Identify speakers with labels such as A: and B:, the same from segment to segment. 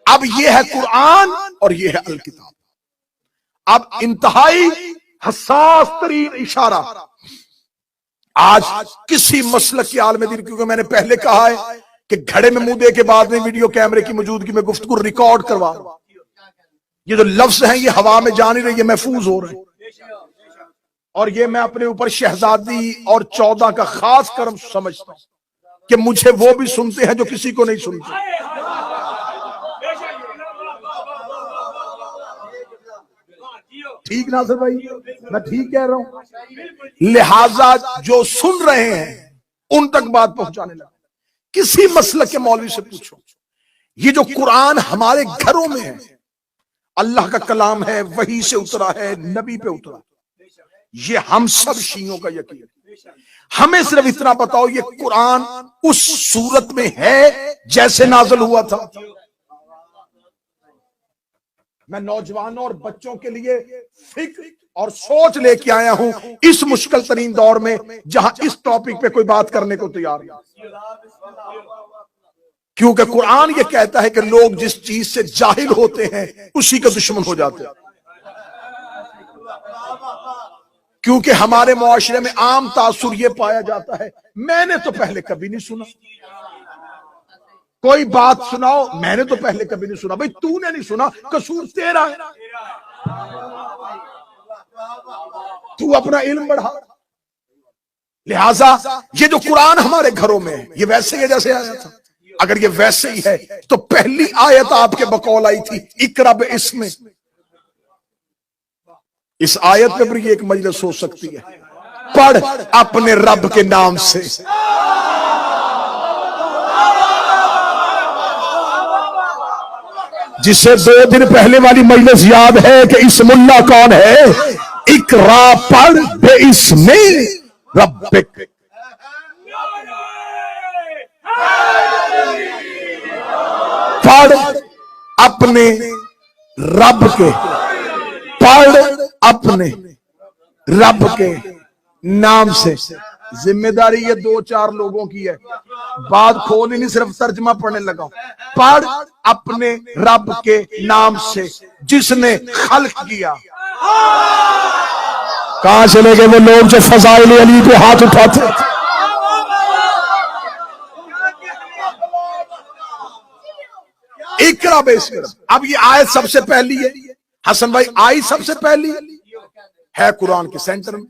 A: अब ये है कुरान और ये है अल किताब। अब इंतहाई हसास तरीन इशारा आज किसी मसलक के आलम दीन, क्योंकि मैंने पहले कहा है कि घड़े में मुंह दे के बाद में वीडियो कैमरे की मौजूदगी में गुफ्तगू रिकॉर्ड करवा, ये जो लफ्ज हैं ये हवा में जा नहीं रही, ये महफूज हो रहे हैं। और ये मैं अपने ऊपर शहजादी और 14 का खास कर्म समझता हूं कि मुझे वो भी सुनते हैं जो किसी को नहीं सुनते। ठीक नासिर भाई, मैं ठीक कह रहा हूं। लिहाजा जो सुन रहे हैं उन तक बात पहुंचाने लगा। किसी मसलक के मौलवी से पूछो, ये जो कुरान हमारे घरों में है, अल्लाह का कलाम है, वही से उतरा है, नबी पे उतरा, ये हम सब शियों का यकीन। हमें सिर्फ इतना बताओ, ये कुरान उस सूरत में है जैसे नाज़िल हुआ था? मैं नौजवानों और बच्चों के लिए फिक्र और सोच लेके आया हूं इस मुश्किल तरीन दौर में, जहां इस टॉपिक पे कोई बात करने को तैयार नहीं। क्योंकि कुरान ये कहता है कि लोग जिस चीज से जाहिल होते हैं उसी का दुश्मन हो जाते हैं। क्योंकि हमारे मुआशरे में आम तासुर ये पाया जाता है, मैंने तो पहले कभी नहीं सुना। कोई बात सुनाओ, मैंने तो पहले कभी नहीं सुना। भाई तूने नहीं सुना, कसूर तेरा है, तू अपना इल्म बढ़ा। लिहाजा ये जो कुरान हमारे घरों में है, ये वैसे ही जैसे आया था। अगर ये वैसे ही है तो पहली आयत आपके बकौल आई थी, इकरा बिस्मिक। इस आयत पे भी एक मजलिस हो सकती है, पढ़ अपने रब के नाम से। जिसे 2 दिन पहले वाली मजलिस याद है कि इस मुल्ला कौन है, इकरा पढ़ बिस्मि रब्बिक। पढ़ अपने रब के, पढ़ अपने रब के नाम से। जिम्मेदारी ये 2-4 लोगों की है, बात खोल ही नहीं, सिर्फ तर्जमा पढ़ने लगा। पढ़ अपने रब के नाम से जिसने खल्क किया। कहां चले गए वो लोग जो फजाइल अली पे हाथ उठाते? इकरा बिस्मिक। अब ये आयत सबसे पहली है, हसन भाई आई सबसे पहली है कुरान के सेंटर में।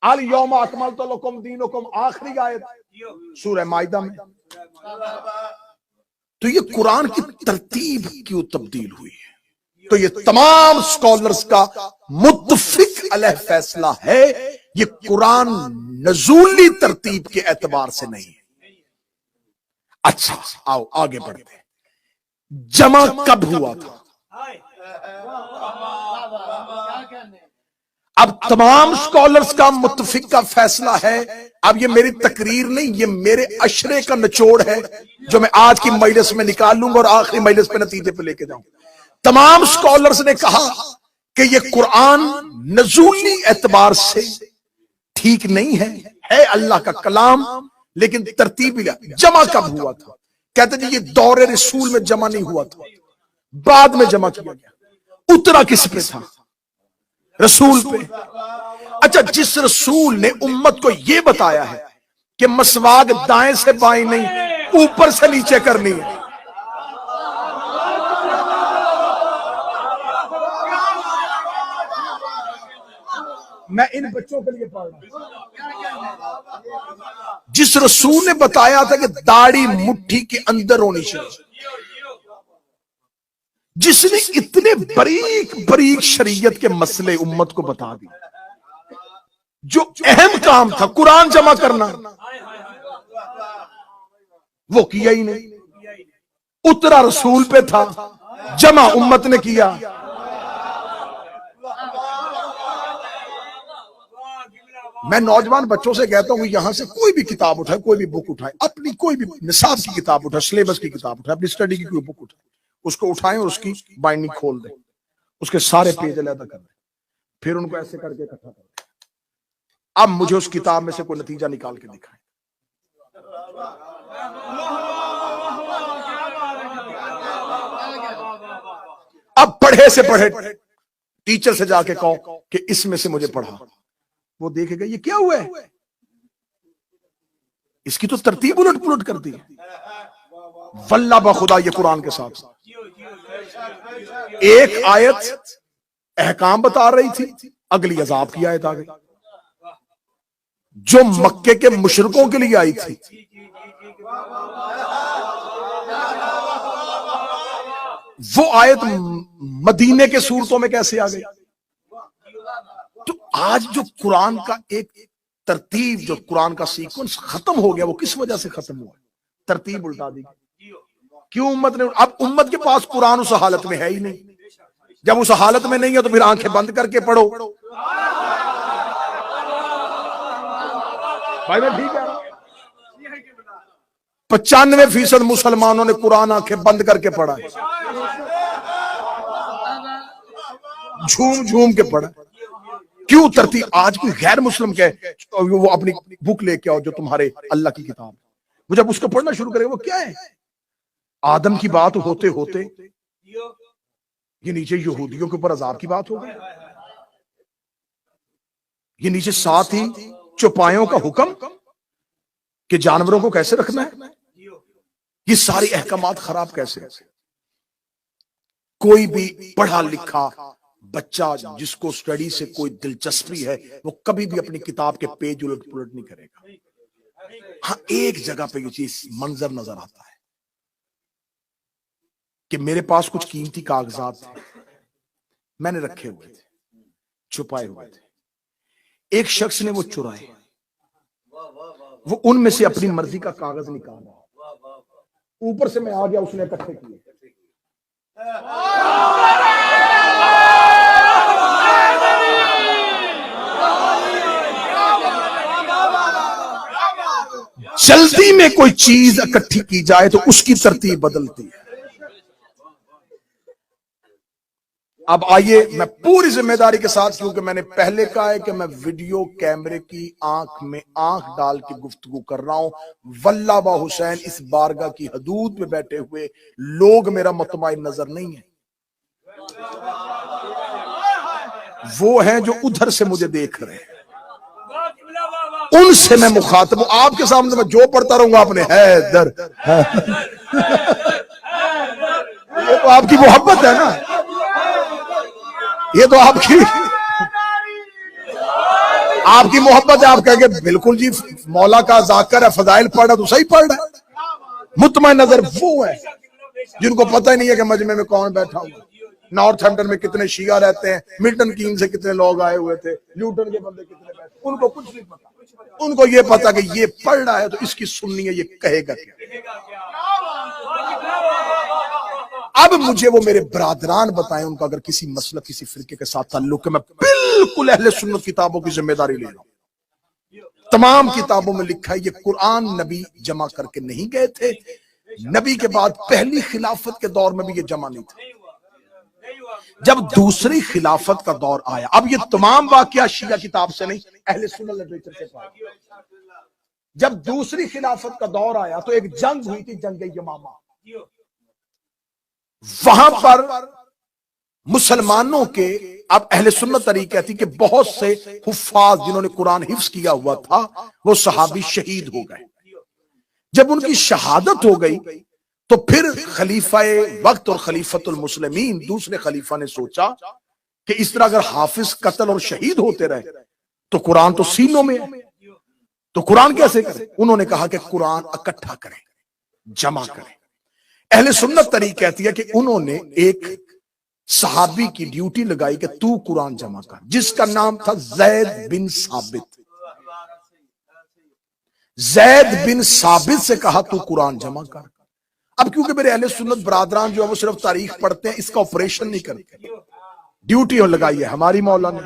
A: अल यौमा अकमलतु लकुम दीनुकुम, आखिरी आयत सूरह माइदा में। तो ये कुरान की तरतीब क्यों तब्दील हुई है? तो ये तमाम स्कॉलर्स का मुत्तफिक अलह फैसला है, ये कुरान नजूली तरतीब के एतबार से नहीं है। अच्छा आओ आगे बढ़ते हैं। जमा कब हुआ था? अब तमाम स्कॉलर्स का मुत्तफिक का फैसला है। अब ये मेरी तकरीर नहीं, ये मेरे अशरे का निचोड़ है जो मैं आज की मजलिस में निकाल लूंगा और आखिरी मजलिस पे नतीजे पे लेके जाऊं। तमाम स्कॉलर्स ने कहा कि ये कुरान नजूली एतबार से ठीक नहीं है अल्लाह का कलाम, लेकिन तरतीब जमा कब हुआ था? कहते जी ये दौरे रसूल में जमा नहीं हुआ था, बाद में जमा किया गया। उतरा किस पे था? रसूल पे। अच्छा, जिस रसूल ने उम्मत को यह बताया है कि मसवाक दाएं से बाएं नहीं, ऊपर से नीचे करनी है, मैं इन बच्चों के लिए पढ़ रहा हूं। जिस रसूल ने बताया था कि दाढ़ी मुट्ठी के अंदर होनी चाहिए, जिसने इतने बारीक बारीक शरीयत के मसले उम्मत को बता दिए, जो अहम काम था कुरान जमा करना, वो किया ही नहीं। उतरा रसूल पे था, जमा उम्मत ने किया। मैं नौजवान बच्चों से कहता हूं यहां से कोई भी किताब उठाए, कोई भी बुक उठाए, अपनी कोई भी निसाब की किताब उठाए, सिलेबस की किताब उठाए, अपनी स्टडी की कोई बुक उठाए, उसको उठाएं और उसकी बाइंडिंग खोल दें, उसके सारे पेज अलग कर दें, फिर उनको ऐसे करके इकट्ठा कर दें। अब मुझे उस किताब में से कोई नतीजा निकाल के दिखाएं। अब पढ़े से पढ़े टीचर से जाके कहो कि इसमें से मुझे पढ़ा, वो देखेगा ये क्या हुआ है, इसकी तो तरतीब उलट पुलट कर दी। वल्लाह बखुदा ये कुरान के साथ एक आयत अहकाम बता रही थी, अगली अजाब की आयत आ गई जो मक्के के मुशरिकों के लिए आई थी। वो आयत मदीने के सूरतों में कैसे आ गई? तो आज जो कुरान का एक तरतीब, जो कुरान का सीक्वेंस खत्म हो गया, वो किस वजह से खत्म हुआ? तरतीब उल्टा दी। क्यों उम्मत ने? अब उम्मत के पास कुरान उस हालत में है ही नहीं। जब उस हालत में नहीं है तो फिर आंखें बंद करके पढ़ो। भाई मैं ठीक है, 95% मुसलमानों ने कुरान आंखें बंद करके पढ़ा, झूम झूम के पढ़ा। क्यों तरतीब? आज कोई गैर मुस्लिम के वो अपनी बुक लेके आओ जो तुम्हारे अल्लाह की किताब, वो जब उसको पढ़ना शुरू करेगा, वो क्या है? आदम की बात होते होते ये नीचे यहूदियों के ऊपर अजाब की बात हो गई, ये नीचे साथ ही चौपायों का हुक्म कि जानवरों को कैसे रखना है, ये सारी अहकामात खराब कैसे? कोई भी पढ़ा लिखा बच्चा जिसको स्टडी से कोई दिलचस्पी है, वो कभी भी अपनी किताब के पेज उलट पुलट नहीं करेगा। हाँ, एक जगह पे ये चीज मंजर नजर आता है कि मेरे पास कुछ कीमती कागजात थे, मैंने रखे हुए थे, छुपाए हुए थे। एक शख्स ने वो चुराए, वो उनमें से अपनी मर्जी का कागज निकाला, ऊपर से मैं आ गया, उसने इकट्ठे किए। जल्दी में कोई चीज इकट्ठी की जाए तो उसकी तरतीब बदलती है। अब आइए, मैं पूरी जिम्मेदारी के साथ, क्योंकि मैंने पहले कहा है कि मैं वीडियो कैमरे की आंख में आंख डाल के गुफ्तगू कर रहा हूं। वल्लाह बा हुसैन, इस बारगाह की हदूद में बैठे हुए लोग मेरा मुतमईन नजर नहीं है, वो हैं जो उधर से मुझे देख रहे हैं, उनसे मैं मुखातब हूं। आपके सामने मैं जो पढ़ता रहूंगा आपने हैदर ये तो आपकी मोहब्बत है ना, ये तो आपकी मोहब्बत है। आप कहेंगे बिल्कुल जी, मौला का जाकर है, फजाइल पढ़ रहा तो सही पढ़ रहा है। मुतमईन नजर वो है जिनको पता ही नहीं है कि मजमे में कौन बैठा हुआ। नॉर्थहैम्पटन में कितने शिया रहते हैं, मिल्टन कीन से कितने लोग आए हुए थे, ल्यूटन के बंदे कितने बैठे, उनको कुछ नहीं पता। उनको ये पता कि ये पढ़ रहा है तो इसकी सुननी है, ये कहेगा क्या। अब मुझे वो मेरे बरादरान बताएं, उनका अगर किसी मसला किसी फिरके के साथ ताल्लुक है, मैं बिल्कुल अहले सुन्नत किताबों की जिम्मेदारी ले रहा हूं। तमाम किताबों में लिखा है ये कुरान नबी जमा करके नहीं गए थे, नबी के बाद पहली खिलाफत के दौर में भी ये जमा नहीं था। जब दूसरी खिलाफत का दौर आया, अब ये तमाम वाकया शिया किताब से नहीं, अहले सुन्नत लिटरेचर से पाया। जब दूसरी खिलाफत का दौर आया तो एक जंग हुई थी, जंग यमामा। वहां पर मुसलमानों के, अब अहले सुन्नत तरीका थी कि बहुत से हुफ्फाज जिन्होंने कुरान हिफ्ज किया हुआ था, वो सहाबी शहीद हो गए। जब उनकी शहादत हो गई तो फिर खलीफाए वक्त और खलीफतुल मुस्लिमीन, दूसरे खलीफा ने सोचा कि इस तरह अगर हाफिज कत्ल और शहीद होते रहे तो कुरान तो सीनों में है, तो कुरान कैसे करें? उन्होंने कहा कि कुरान इकट्ठा करें, जमा करें। अहले सुन्नत तरीक कहती है कि उन्होंने एक सहाबी की ड्यूटी लगाई कि तू कुरान जमा कर, जिसका नाम था जैद बिन साबित। जैद बिन साबित से कहा तू कुरान जमा कर। अब क्योंकि मेरे अहले सुन्नत बरादरान जो है वो सिर्फ तारीख पढ़ते हैं, इसका ऑपरेशन नहीं करते, ड्यूटी और लगाई है हमारी मौला ने।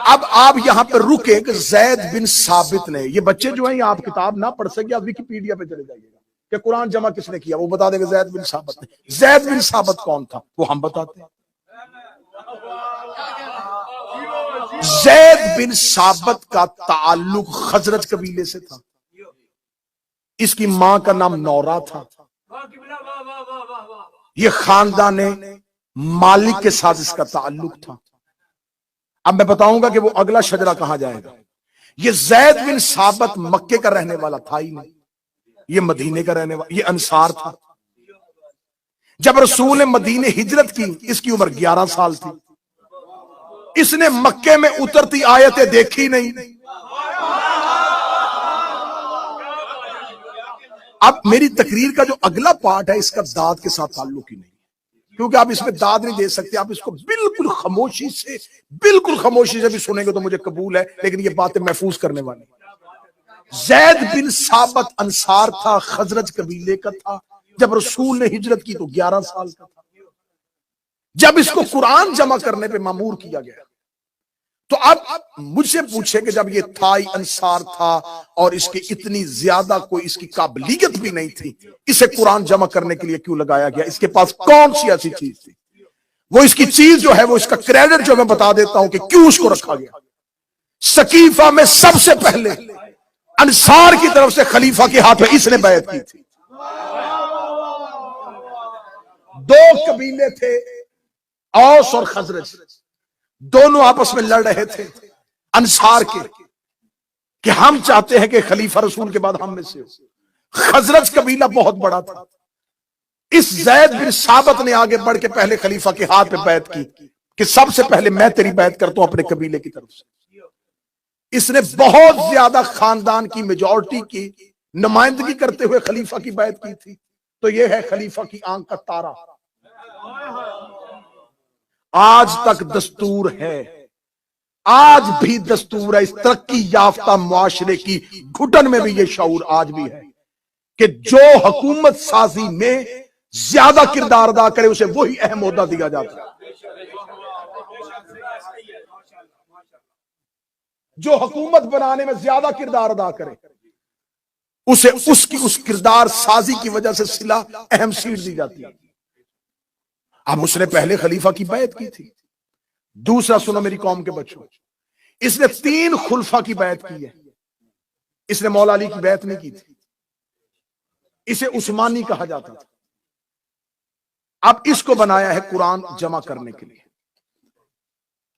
A: अब आप यहां पर रुके कि जैद बिन साबित ने, ये बच्चे जो हैं आप किताब ना पढ़ सके, आप विकिपीडिया पे चले जाइएगा कि कुरान जमा किसने किया, वो बता देगा जैद बिन साबित ने। जैद बिन साबित कौन था वो हम बताते हैं। जैद बिन साबित का ताल्लुक खजरज कबीले से था। इसकी मां का नाम नौरा था। ये खानदान मालिक के साथ इसका ताल्लुक था। अब मैं बताऊंगा कि वो अगला शजरा कहां जाएगा। ये जैद बिन साबित मक्के का रहने वाला था ही नहीं, ये मदीने का रहने वाला, ये अंसार था। जब रसूल ने मदीने हिजरत की, इसकी उम्र 11 साल थी। इसने मक्के में उतरती आयतें देखी नहीं। अब मेरी तकरीर का जो अगला पार्ट है, इसका दाद के साथ ताल्लुक ही नहीं, क्योंकि आप इसमें दाद नहीं दे सकते। आप इसको बिल्कुल खामोशी से भी सुनेंगे तो मुझे कबूल है, लेकिन ये बातें महफूज करने वाली। जैद बिन साबित अंसार था, खजरज कबीले का था। जब रसूल ने हिजरत की तो 11 साल का था। जब इसको कुरान जमा करने पे मामूर किया गया, तो अब मुझसे पूछे कि जब ये थाई अंसार था और इसकी इतनी ज्यादा कोई इसकी काबिलियत भी नहीं थी, इसे कुरान जमा करने के लिए क्यों लगाया गया? इसके पास कौन सी ऐसी चीज थी? वो इसकी चीज जो है, वो इसका क्रेडिट जो मैं बता देता हूं कि क्यों उसको रखा गया। सकीफा में सबसे पहले अंसार की तरफ से खलीफा के हाथ में इसने बैत की थी। दो कबीले थे, औस और खजरज, दोनों आपस में लड़ रहे थे अंसार के कि हम चाहते हैं कि खलीफा रसूल के बाद हम में से हो। खजरज कबीला बहुत बड़ा था। इस जैद बिन साबित ने आगे बढ़ के पहले खलीफा के हाथ पे बैत की कि सबसे पहले मैं तेरी बैत करता हूं अपने कबीले की तरफ से। इसने बहुत ज्यादा खानदान की मेजॉरिटी की नुमाइंदगी करते हुए खलीफा की बैत की थी। तो यह है खलीफा की आंख का तारा। आज तक दस्तूर है, आज भी दस्तूर है। इस तरक्की याफ्ता मुआशरे की घुटन में भी यह शऊर आज भी है कि जो हुकूमत साजी में ज्यादा किरदार अदा करे उसे वही अहम ओहदा दिया जाता है। जो हुकूमत बनाने में ज्यादा किरदार अदा करे उसे उस किरदार साजी की वजह से सिला अहम सीट दी जाती है। अब उसने पहले खलीफा की बैत की थी। दूसरा सुनो मेरी कौम के बच्चों, इसने 3 खुलफा की बैत की है। इसने मौला अली की बैत नहीं की थी। इसे उस्मानी कहा जाता था। अब इसको बनाया है कुरान जमा करने के लिए।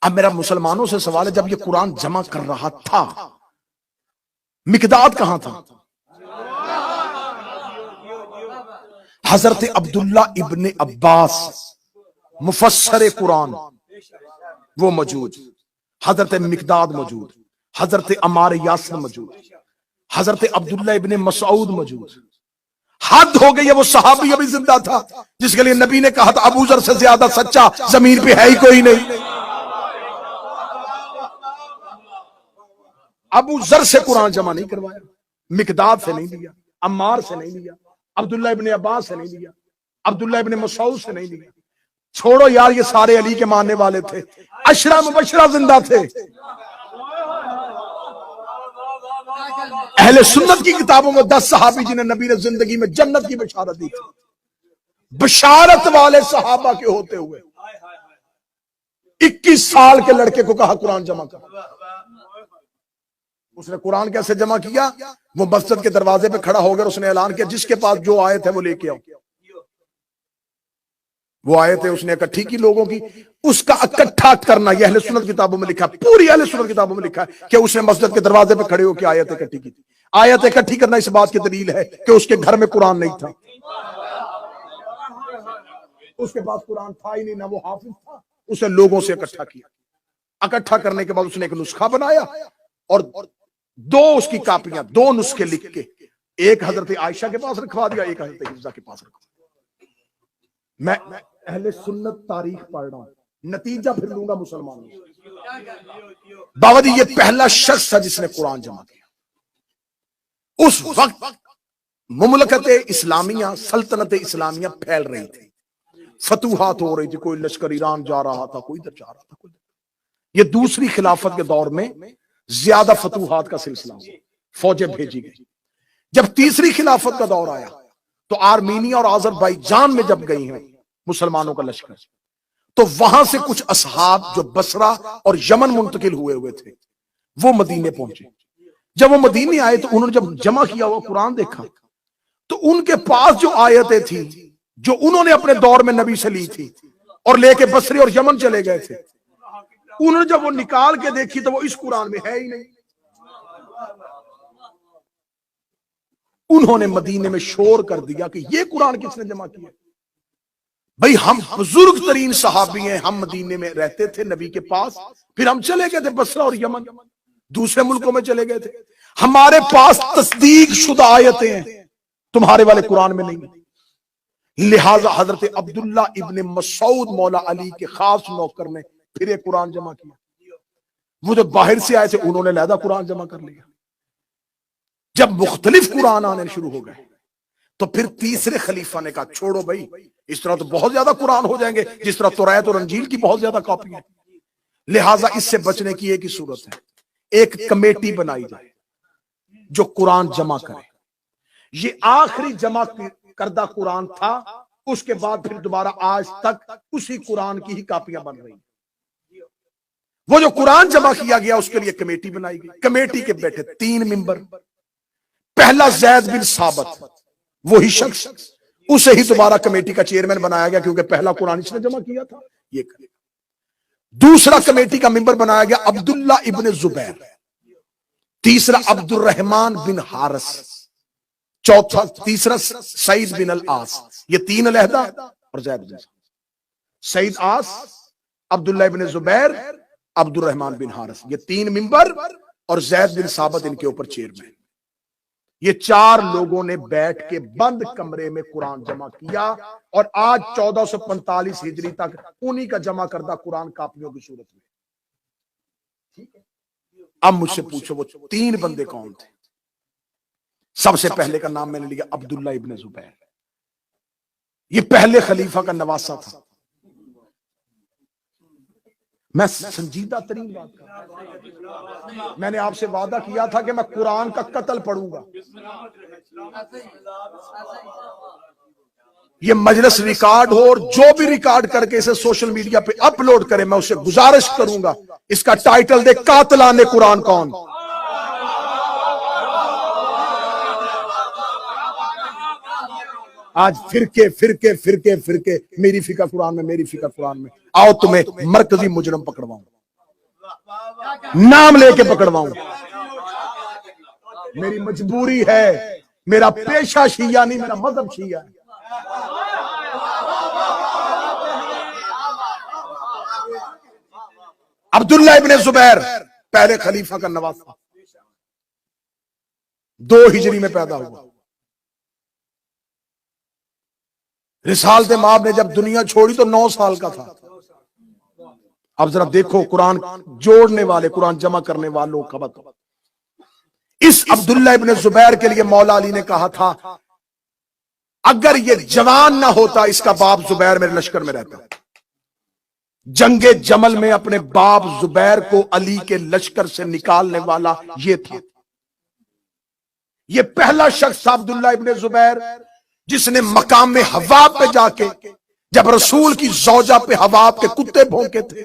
A: अब मेरा मुसलमानों से सवाल है, जब ये कुरान जमा कर रहा था, मिकदाद कहां था? हजरत अब्दुल्ला इब्ने अब्बास मुफस्सर कुरान वो मौजूद, हजरत मिकदाद मौजूद, हजरत अमार यासिर मौजूद, हजरत अब्दुल्ला इब्ने मसऊद मौजूद। हद हो गई है, वो सहाबी अभी जिंदा था जिसके लिए नबी ने कहा था अबू जर से ज्यादा सच्चा जमीन पे है ही कोई नहीं। अबू जर से कुरान जमा नहीं करवाया, मिकदाद से नहीं लिया, अम्मार से नहीं लिया, अब्दुल्ला इब्ने अब्बास से नहीं लिया, अब्दुल्ला इब्ने मसऊद से नहीं लिया। छोड़ो यार, ये सारे अली के मानने वाले थे। अशरा मुबशरा जिंदा थे। अहले सुन्नत की किताबों में 10 सहाबी जिन्हें नबी ने जिंदगी में जन्नत की बशारत दी थी, बशारत वाले सहाबा के होते हुए 21 साल के लड़के को कहा कुरान जमा कर। उसने कुरान कैसे जमा किया? वो मस्जिद के दरवाजे पे खड़ा हो गया, उसने ऐलान किया जिसके पास जो आयत है वो लेके आओ। वो आयत है उसने इकट्ठी की लोगों की। उसका इकट्ठा करना यह अहले सुन्नत किताबों में लिखा, पूरी अहले सुन्नत किताबों में लिखा है कि उसने मस्जिद के दरवाजे पे खड़े होकर आयत इकट्ठी की थी। आयत इकट्ठी करना इस बात की दलील है कि उसके घर में कुरान नहीं था। उसके पास कुरान था ही नहीं, ना वो हाफिज था। उसे लोगों से इकट्ठा किया। इकट्ठा करने के बाद उसने एक नुस्खा बनाया और 2 उसकी कापियां, 2 नुस्खे लिख के एक हजरत आयशा के पास रखवा दिया, एक हजरत हिफ्जा के पास रखवा दिया। मैं अहले सुन्नत तारीख पढ़ रहा हूं, नतीजा फिर लूंगा मुसलमानों से। बाबा जी ये पहला शख्स था जिसने कुरान जमा किया। उस वक्त मुमलकत इस्लामिया, सल्तनत इस्लामिया फैल रही थी, फतूहात हो रही थी। कोई लश्कर ईरान जा रहा था, कोई इधर जा रहा था, कोई। ये दूसरी खिलाफत के दौर में ज्यादा फतूहात का सिलसिला हुआ, फौजें भेजी गई। जब तीसरी खिलाफत का दौर आया तो आर्मीनिया और आजरबाईजान में जब गई हैं मुसलमानों का लश्कर, तो वहां से कुछ असहाब जो बसरा और यमन मुंतकिल हुए थे वो मदीने पहुंचे। जब वो मदीने आए तो उन्होंने जब जमा किया हुआ कुरान देखा तो उनके पास जो आयतें थी जो उन्होंने अपने दौर में नबी से ली थी और लेके बसरे और यमन चले गए थे। उन्होंने जब वो निकाल के देखी तो वो इस कुरान में है ही नहीं। उन्होंने मदीने में शोर कर दिया कि ये कुरान किसने जमा किया। भाई हम बुजुर्ग तरीन सहाबी हैं, हम मदीने में रहते थे नबी के पास, फिर हम चले गए थे बसरा और यमन, दूसरे मुल्कों में चले गए थे। हमारे पास तस्दीक शुदा आयतें हैं, तुम्हारे वाले कुरान में नहीं। लिहाजा हजरत अब्दुल्ला इब्ने मसूद मौला अली के खास नौकर ने फिर एक कुरान जमा किया। वो जो बाहर से आए थे उन्होंने लहदा कुरान जमा कर लिया। जब मुख्तलिफ कुरान आने शुरू हो गए तो फिर तीसरे खलीफा ने कहा छोड़ो भाई, इस तरह तो बहुत ज्यादा कुरान हो जाएंगे, जिस तरह तौरात और अंजील की बहुत ज्यादा कॉपी है। लिहाजा इससे बचने की एक ही सूरत है, एक कमेटी बनाई जाए जो कुरान जमा करे। ये आखिरी जमा करदा कुरान था, उसके बाद फिर दोबारा आज तक उसी कुरान की ही कॉपियां बन रही। वो जो कुरान जमा किया गया उसके लिए कमेटी बनाई गई। कमेटी के बैठे 3 मेंबर। पहला जैद बिन साबित, वही शख्स, उसे ही दोबारा कमेटी का चेयरमैन बनाया गया क्योंकि पहला कुरान इसने जमा किया था, ये करेगा। दूसरा कमेटी का मेंबर बनाया गया अब्दुल्ला इब्ने जुबैर, तीसरा अब्दुल रहमान बिन हारिस, चौथा तीसरा सईद बिन अल आस। ये 3 अलहदा और जैद बिन सईद आस, अब्दुल्ला इब्ने जुबैर, अब्दुल रहमान बिन हारिस, ये 3 मेंबर और जैद बिन साबित इनके ऊपर चेयरमैन। ये 4 लोगों ने बैठ के बंद कमरे में कुरान जमा किया और आज 1445 हिजरी तक उन्हीं का जमा करदा कुरान कापियों की सूरत में। अब मुझसे पूछो वो 3 बंदे कौन थे। सबसे पहले का नाम मैंने लिया अब्दुल्ला इब्ने जुबैर। ये पहले खलीफा का नवासा था। मैं संजीदा तरीन बात कर रहा हूं। मैंने आपसे वादा किया था कि मैं कुरान का कत्ल पढ़ूंगा। ये मजलिस रिकॉर्ड हो और जो भी रिकॉर्ड करके इसे सोशल मीडिया पे अपलोड करे, मैं उससे गुजारिश करूंगा इसका टाइटल दे कातिलाने कुरान कौन। आज फिरके फिरके फिरके फिरके, मेरी फिक्र कुरान में, मेरी फिक्र कुरान में। आओ तुम्हें मरकजी मुजरम पकड़वाऊं, नाम लेके पकड़वाऊं। मेरी मजबूरी है, मेरा पेशा शिया नहीं, मेरा मजहब शिया है। अब्दुल्ला इब्ने जुबैर पहले खलीफा का नवासा, 2 हिजरी में पैदा हुआ। रिसालत माब ने जब दुनिया छोड़ी तो 9 साल का था। अब जरा देखो कुरान जोड़ने वाले, कुरान जमा करने वालों का बताओ। इस अब्दुल्ला इब्ने जुबैर के लिए मौला अली ने कहा था अगर ये जवान ना होता, इसका बाप जुबैर मेरे लश्कर में रहता। जंगे जमल में अपने बाप जुबैर को अली के लश्कर से निकालने वाला ये था। ये पहला शख्स था अब्दुल्ला इब्ने जुबैर जिसने मकाम में हवाब पे जाके, जब रसूल की जौजा पे हवाब के कुत्ते भौंके थे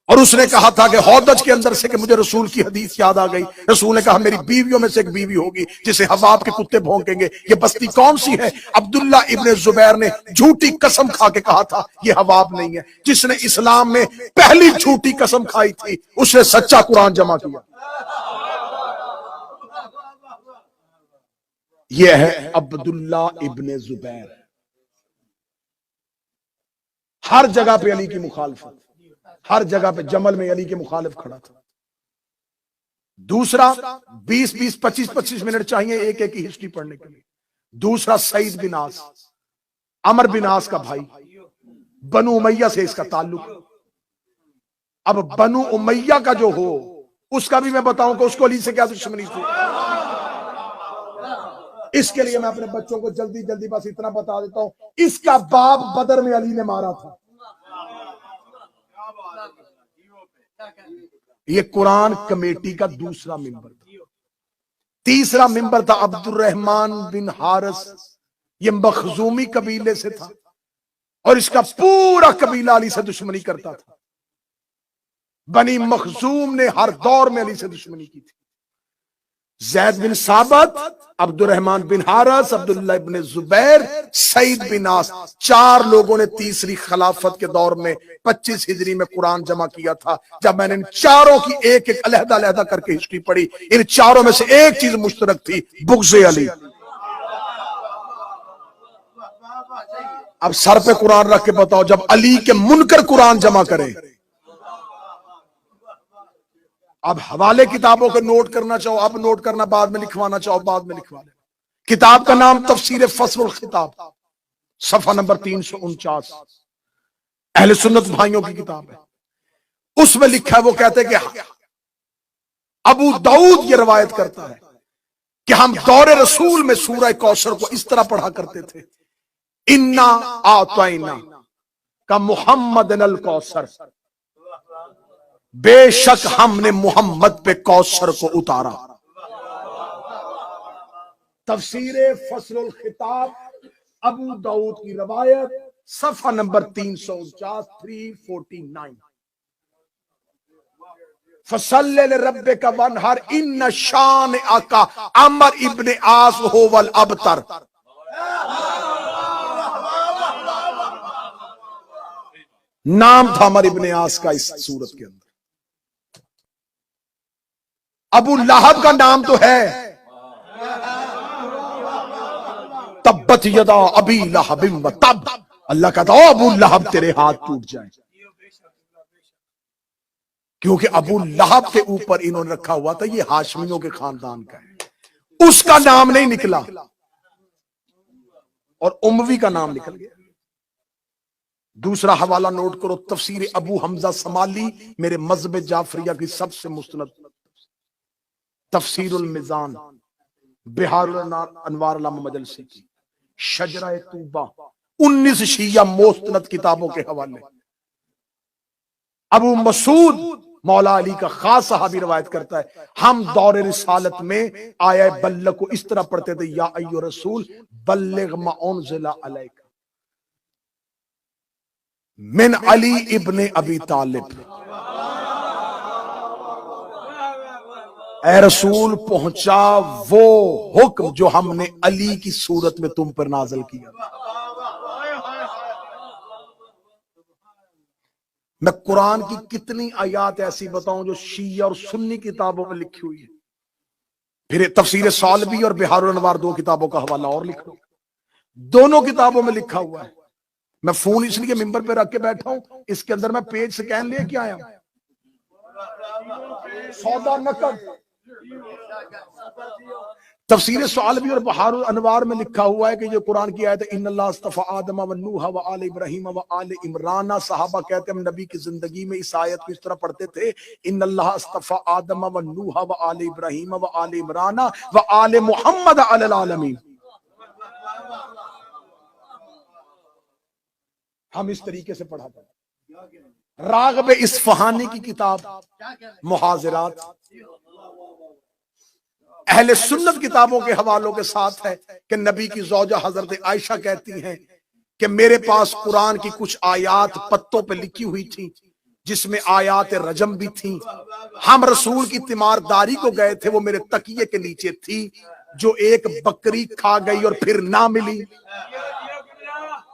A: और उसने कहा था कि हौदज के अंदर से कि मुझे रसूल की हदीस याद आ गई। रसूल ने कहा मेरी बीवियों में से एक बीवी होगी जिसे हवाब के कुत्ते भौंकेंगे, ये बस्ती कौन सी है। अब्दुल्ला इब्ने जुबैर ने झूठी कसम खा के कहा था ये हवाब नहीं है। जिसने इस्लाम में पहली झूठी कसम खाई थी उसने सच्चा कुरान जमा किया। यह है अब्दुल्ला इब्ने जुबैर। हर जगह पे अली की मुखालफत, हर जगह पे जमल में अली के मुखालिफ खड़ा था। दूसरा 20-20, 25-25 मिनट चाहिए एक एक की हिस्ट्री पढ़ने के लिए। दूसरा सईद बिन आस, अमर बिन आस का भाई, बनु उमैया से इसका ताल्लुक। अब बनु उमैया का जो हो उसका भी मैं बताऊं कि उसको अली से क्या दुश्मनी थी। इसके लिए मैं अपने बच्चों को जल्दी जल्दी बस इतना बता देता हूं, इसका बाप बदर में अली ने मारा था। ये कुरान कमेटी का दूसरा मेंबर था। तीसरा मेंबर था अब्दुल रहमान बिन हारिस। ये मखजूमी कबीले से था और इसका पूरा कबीला अली से दुश्मनी करता था। बनी मखजूम ने हर दौर में अली से दुश्मनी की थी। जैद बिन साबत, अब्दुर्रहमान बिन हारिस, अब्दुल्ला इब्न जुबैर, सईद बिन आस, 4 लोगों ने तीसरी खिलाफत के दौर में 25 हिजरी में कुरान जमा किया था। जब मैंने इन चारों की एक एक अलहदा अलहदा करके हिस्ट्री पढ़ी, इन चारों में से एक चीज मुश्तरक थी, बुग़्ज़ अली। अब सर पे कुरान रख के बताओ, जब अली के मुनकर कुरान जमा करे, अब हवाले किताबों के नोट करना चाहो अब नोट करना, बाद में लिखवाना चाहो बाद में लिखवा लेना। किताब का नाम तफसीर फस्लुल खिताब, सफा नंबर 349, अहले सुन्नत भाइयों की किताब है। उसमें लिखा है, वो कहते हैं कि अबू दाऊद ये रवायत करता है कि हम दौरे रसूल में सूरह कौसर को इस तरह पढ़ा करते थे, इन्ना आतैना का मुहम्मद अल कौसर, बेशक हमने मोहम्मद पे कौसर को उतारा। तफसीर फस्लुल खिताब, अबू दाऊद की रवायत, सफा नंबर 349, 349। फसल्ले रब्बिका वनहर इन्न शान आका अमर इब्ने आस होवल अबतर। नाम था अमर इब्ने आस का इस सूरत के अंदर। अबू लहब का नाम तो है, तब्बत यदा अबी लहबिम व तब, अल्लाह कहता है अबू लहब तेरे हाथ टूट जाए, क्योंकि अबू लहब के ऊपर इन्होंने रखा हुआ था ये हाशमियों के खानदान का है, उसका नाम नहीं निकला और उमवी का नाम निकल गया। दूसरा हवाला नोट करो, तफसीर अबू हमजा समाली, मेरे मजहब जाफरिया की सबसे मुस्तनद तफसीरुल मिजान, बिहारुल अनवार अल्लामा मजलसी की, शजरा तूबा, 19 शिया मुस्तनद किताबों के हवाले। अबू मसूद मौला अली का खास सहाबी रवायत करता है, हम दौरे रिसालत में आया बल्ल को इस तरह पढ़ते थे, या अय्यो रसूल बल्लिग मा उनज़िला अलैका मिन अली इब्ने अबी तालिब। ए रसूल पहुंचा वो हुक्म जो हमने अली की सूरत में तुम पर नाज़िल किया। मैं कुरान की कितनी आयात ऐसी बताऊं जो शिया और सुन्नी किताबों में लिखी हुई है। फिर तफसीर सालबी और बिहारुल अनवार 2 किताबों का हवाला और लिख लो, दोनों किताबों में लिखा हुआ है। मैं फोन इसलिए मिंबर पे रख के बैठा हूं, इसके अंदर मैं पेज स्कैन लेके आया हूं, सौदा नकद। तफसीर सालबी और बहारुल अनवार में लिखा हुआ है कि जो कुरान की आयत है, इन्नल्लाह अस्तफा आदम व नूह व आले इब्राहीम व आले इमरान। सहाबा कहते हैं हम नबी की जिंदगी में इस आयत को इस तरह पढ़ते थे, इन्नल्लाह अस्तफा आदम व नूह व आले इब्राहीम व आले इमरान व आले मुहम्मद अलल आलमीन। हम इस तरीके से पढ़ा था। राग़िब इस्फहानी की किताब मुहाजिरात अहले सुन्नत किताबों के हवालों के साथ है कि नबी की ज़ौजा हजरत आयशा कहती हैं कि मेरे पास कुरान की कुछ आयात पत्तों पे लिखी हुई थी, जिसमें आयात रजम भी थी। हम रसूल की तीमारदारी को गए थे, वो मेरे तकिए के नीचे थी, जो एक बकरी खा गई और फिर ना मिली।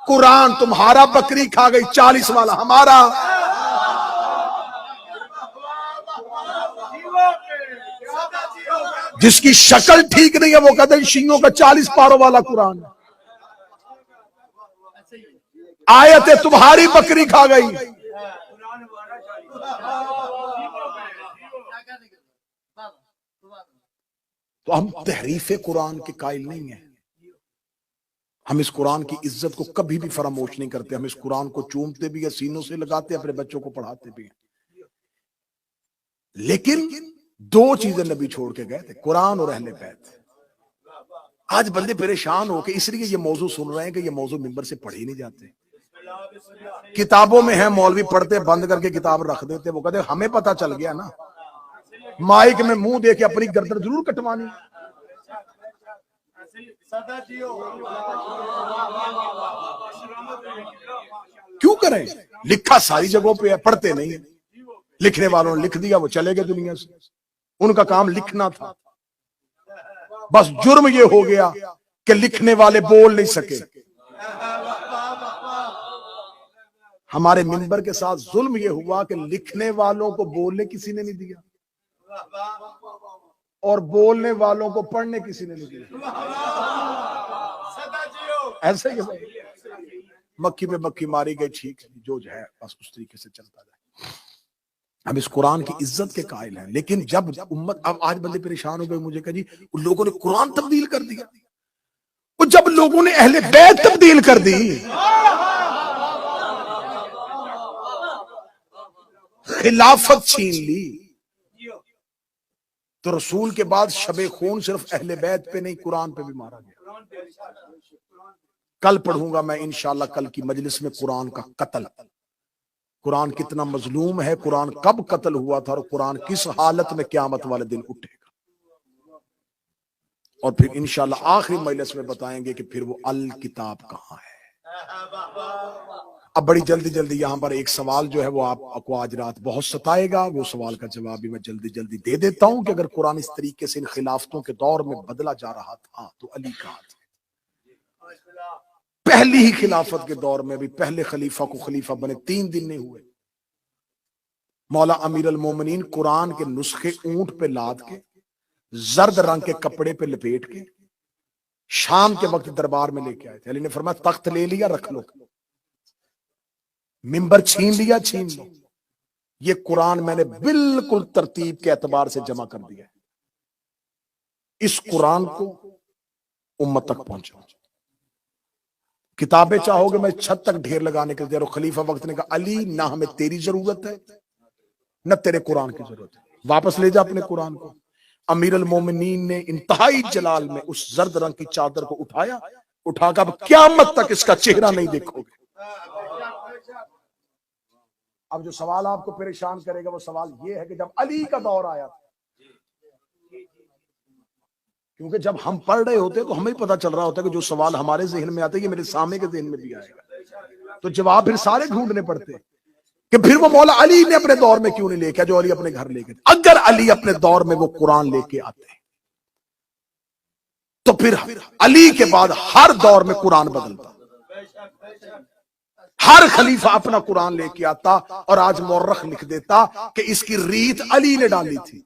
A: कुरान तुम्हारा, बकरी खा गई, 40 वाला हमारा। जिसकी शक्ल ठीक नहीं है वो कहते हैं शियों का 40 पारों वाला कुरान। आयत तुम्हारी, बकरी खा गई। तो हम तहरीफ कुरान के कायल नहीं है। हम इस कुरान की इज्जत को कभी भी फरामोश नहीं करते। हम इस कुरान को चूमते भी है, सीनों से लगाते हैं, अपने बच्चों को पढ़ाते भी हैं। लेकिन 2 चीजें नबी छोड़ के गए थे, कुरान और अहले बैत। आज बंदे परेशान होके इसलिए ये मौजू सुन रहे हैं कि ये मौजू मिंबर से पढ़े नहीं जाते। किताबों में है, मौलवी पढ़ते बंद करके किताब रख देते। वो कहते हमें पता चल गया ना, माइक में मुंह दे के अपनी गर्दन जरूर कटवानी। क्यों करें? लिखा सारी जगहों पे है, पढ़ते नहीं है। लिखने वालों ने लिख दिया, वो चले गए दुनिया से। उनका काम लिखना था। बस जुर्म ये हो गया कि लिखने वाले बोल नहीं सके। हमारे मिंबर के साथ जुल्म ये हुआ कि लिखने वालों को बोलने किसी ने नहीं दिया और बोलने वालों को पढ़ने किसी ने नहीं दिया। ऐसे ही मक्खी पे मक्खी मारी गई, ठीक है जो है बस उस तरीके से चलता जाए। हम इस कुरान की इज्जत के कायल हैं, लेकिन जब उम्मत, अब आज बंदे परेशान हो गए, मुझे कहा जी उन लोगों ने कुरान तब्दील कर दिया। वो जब लोगों ने अहले बैत तब्दील कर दी, खिलाफत छीन ली, तो रसूल के बाद शबे खून सिर्फ अहले बैत पे नहीं कुरान पे भी मारा गया। कल पढ़ूंगा मैं इंशाल्लाह कल की मजलिस में कुरान का कत्ल, कुरान कितना मजलूम है, कुरान कब कत्ल हुआ था और कुरान किस हालत में क़यामत वाले दिन उठेगा। और फिर इंशाल्लाह आखिरी मजलिस में बताएंगे कि फिर वो अल किताब कहां है। अब बड़ी जल्दी जल्दी यहां पर एक सवाल जो है वो आपको आज रात बहुत सताएगा, वो सवाल का जवाब भी मैं जल्दी जल्दी दे देता हूं कि अगर कुरान इस तरीके से इन खिलाफतों के दौर में बदला जा रहा था तो अली कहां थे। पहली ही खिलाफत के दौर में भी पहले खलीफा को खलीफा बने 3 दिन नहीं हुए, मौला अमीर अल मोमिनीन कुरान के नुस्खे ऊंट पे लाद के जर्द रंग के कपड़े पे लपेट के शाम के वक्त दरबार में लेके आए थे। अली ने फरमाया तख्त ले लिया, रख लो, मिंबर छीन लिया, छीन लो, ये कुरान मैंने बिल्कुल तरतीब के एतबार से जमा कर दिया है, इस कुरान को उम्मत तक पहुंचाओ। किताबें चाहोगे मैं छत तक ढेर लगाने के लिए। खलीफा वक्त ने कहा अली ना हमें तेरी जरूरत है न तेरे कुरान की जरूरत है, वापस ले जा अपने कुरान को। अमीर अल मोमिनीन ने इंतहाई जलाल में उस जर्द रंग की चादर को उठाया, उठाकर अब क़यामत तक इसका चेहरा नहीं देखोगे। अब जो सवाल आपको परेशान करेगा वो सवाल ये है कि जब अली का दौर आया था, क्योंकि जब हम पढ़ रहे होते तो हमें पता चल रहा होता है कि जो सवाल हमारे जहन में आता है ये मेरे सामने के जहन में भी आएगा, तो जवाब फिर सारे ढूंढने पड़ते हैं कि फिर वो मौला अली ने अपने दौर में क्यों नहीं लेके, जो अली अपने घर लेके। अगर अली अपने दौर में वो कुरान लेके आते तो फिर अली के बाद हर दौर में कुरान बदलता, हर खलीफा अपना कुरान लेके आता और आज मौरख लिख देता कि इसकी रीत अली ने डाली थी।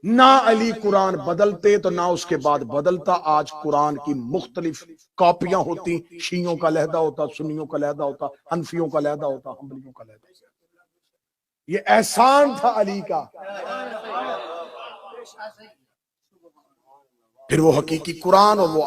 A: ना अली कुरान बदलते तो ना उसके बाद बदलता। आज कुरान की मुख्तलिफ कॉपियां होती, शियों का लहदा होता, सुन्नियों का लहदा होता, हनफियों का लहदा होता, हम्बलियों का लहदा होता। ये एहसान था अली का। फिर वो हकीकी कुरान और वो